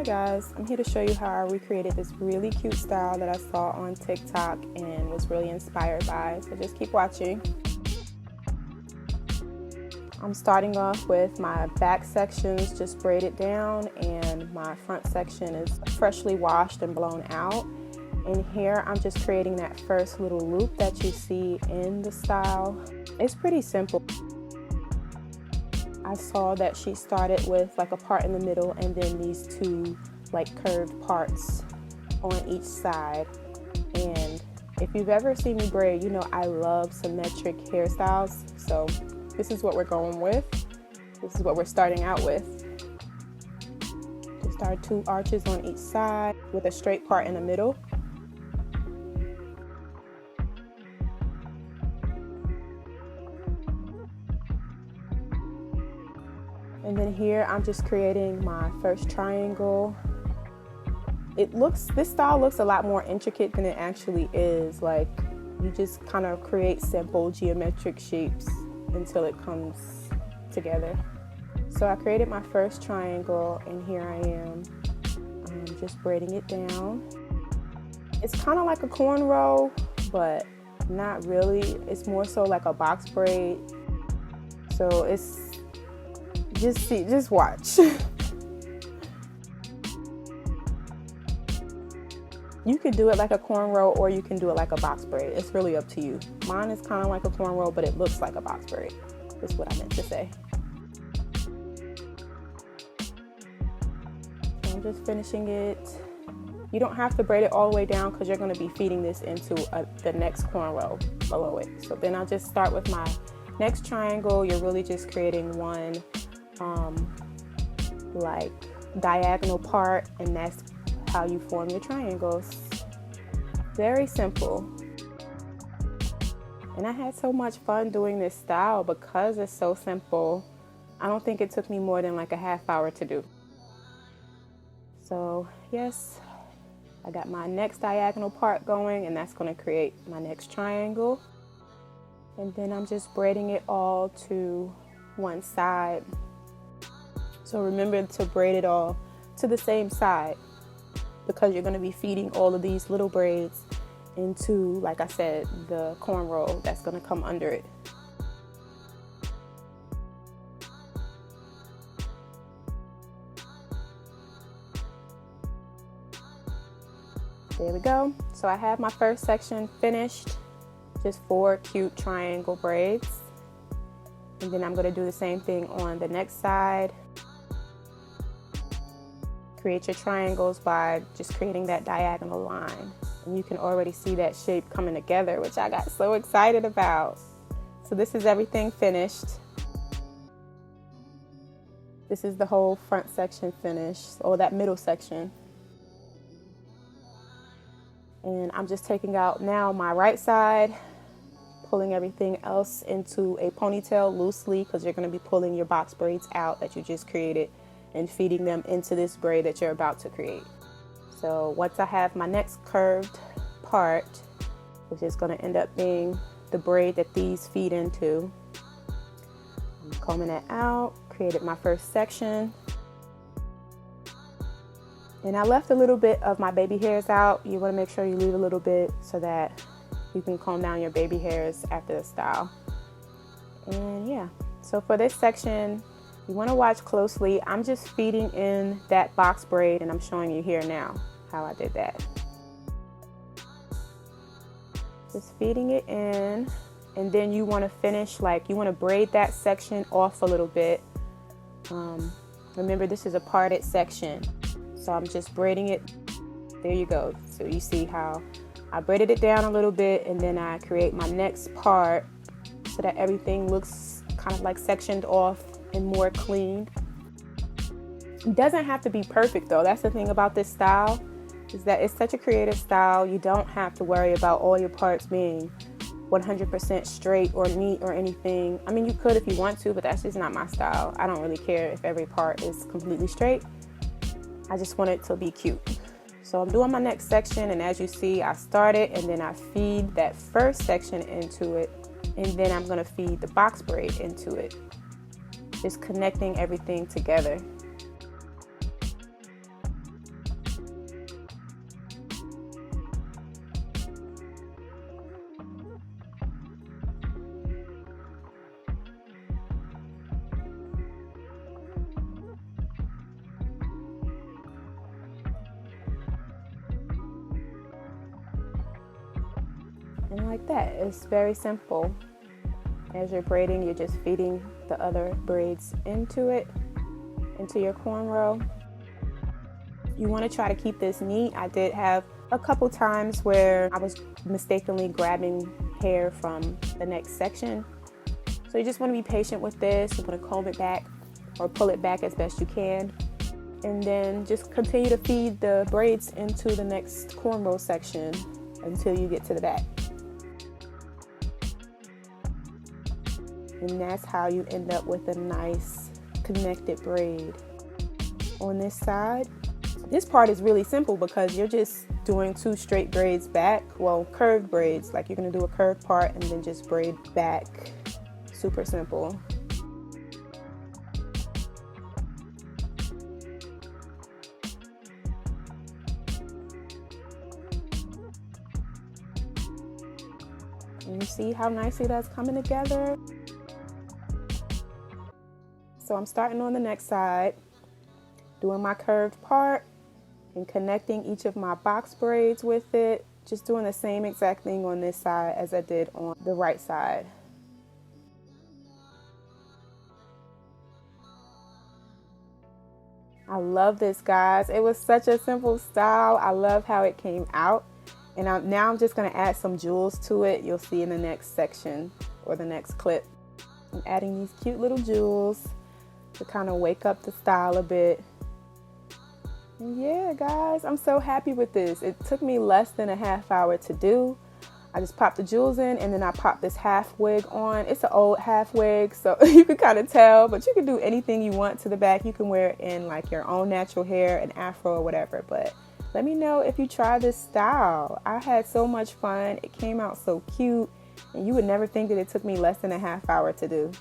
Hi guys, I'm here to show you how I recreated this really cute style that I saw on TikTok and was really inspired by, so just keep watching. I'm starting off with my back sections just braided down, and my front section is freshly washed and blown out. And here I'm just creating that first little loop that you see in the style. It's pretty simple. I saw that she started with like a part in the middle and then these two like curved parts on each side. And if you've ever seen me braid, you know I love symmetric hairstyles. So this is what we're going with. This is what we're starting out with. Just our two arches on each side with a straight part in the middle. And then here I'm just creating my first triangle. This style looks a lot more intricate than it actually is. Like, you just kind of create simple geometric shapes until it comes together. So I created my first triangle, and here I am just braiding it down. It's kind of like a cornrow, but not really. It's more so like a box braid. So it's just watch. You can do it like a cornrow or you can do it like a box braid. It's really up to you. Mine is kind of like a cornrow, but it looks like a box braid. That's what I meant to say. So I'm just finishing it. You don't have to braid it all the way down because you're going to be feeding this into the next cornrow below it. So then I'll just start with my next triangle. You're really just creating one like diagonal part, and that's how you form your triangles. Very simple. And I had so much fun doing this style because it's so simple. I don't think it took me more than like a half hour to do. So yes, I got my next diagonal part going, and that's going to create my next triangle. And then I'm just braiding it all to one side. So remember to braid it all to the same side, because you're going to be feeding all of these little braids into, like I said, the cornrow that's going to come under it. There we go. So I have my first section finished, just 4 cute triangle braids. And then I'm going to do the same thing on the next side. Create your triangles by just creating that diagonal line. And you can already see that shape coming together, which I got so excited about. So this is everything finished. This is the whole front section finished, or that middle section. And I'm just taking out now my right side, pulling everything else into a ponytail loosely, because you're going to be pulling your box braids out that you just created and feeding them into this braid that you're about to create. So once I have my next curved part, which is going to end up being the braid that these feed into, I'm combing that out, created my first section. And I left a little bit of my baby hairs out. You want to make sure you leave a little bit so that you can comb down your baby hairs after the style. And yeah, so for this section, you want to watch closely. I'm just feeding in that box braid, and I'm showing you here now how I did that. Just feeding it in, and then you want to finish, like, you want to braid that section off a little bit. Remember, this is a parted section, so I'm just braiding it. There you go. So you see how I braided it down a little bit, and then I create my next part so that everything looks kind of like sectioned off and more clean. It doesn't have to be perfect though. That's the thing about this style, is that it's such a creative style. You don't have to worry about all your parts being 100% straight or neat or anything. I mean, you could if you want to, but that's just not my style. I don't really care if every part is completely straight. I just want it to be cute. So I'm doing my next section, and as you see, I start it and then I feed that first section into it, and then I'm going to feed the box braid into it. Just connecting everything together. And like that, it's very simple. As you're braiding, you're just feeding the other braids into it, into your cornrow. You want to try to keep this neat. I did have a couple times where I was mistakenly grabbing hair from the next section. So you just want to be patient with this. You want to comb it back or pull it back as best you can. And then just continue to feed the braids into the next cornrow section until you get to the back. And that's how you end up with a nice connected braid. On this side, this part is really simple because you're just doing 2 straight braids back, well, curved braids, like you're going to do a curved part and then just braid back. Super simple. And you see how nicely that's coming together? So I'm starting on the next side, doing my curved part and connecting each of my box braids with it. Just doing the same exact thing on this side as I did on the right side. I love this, guys. It was such a simple style. I love how it came out. And now I'm just going to add some jewels to it. You'll see in the next section or the next clip. I'm adding these cute little jewels to kind of wake up the style a bit. And yeah, guys, I'm so happy with this. It took me less than a half hour to do. I just popped the jewels in and then I popped this half wig on. It's an old half wig, so you can kind of tell, but you can do anything you want to the back. You can wear it in like your own natural hair, an afro or whatever, but let me know if you try this style. I had so much fun. It came out so cute and you would never think that it took me less than a half hour to do.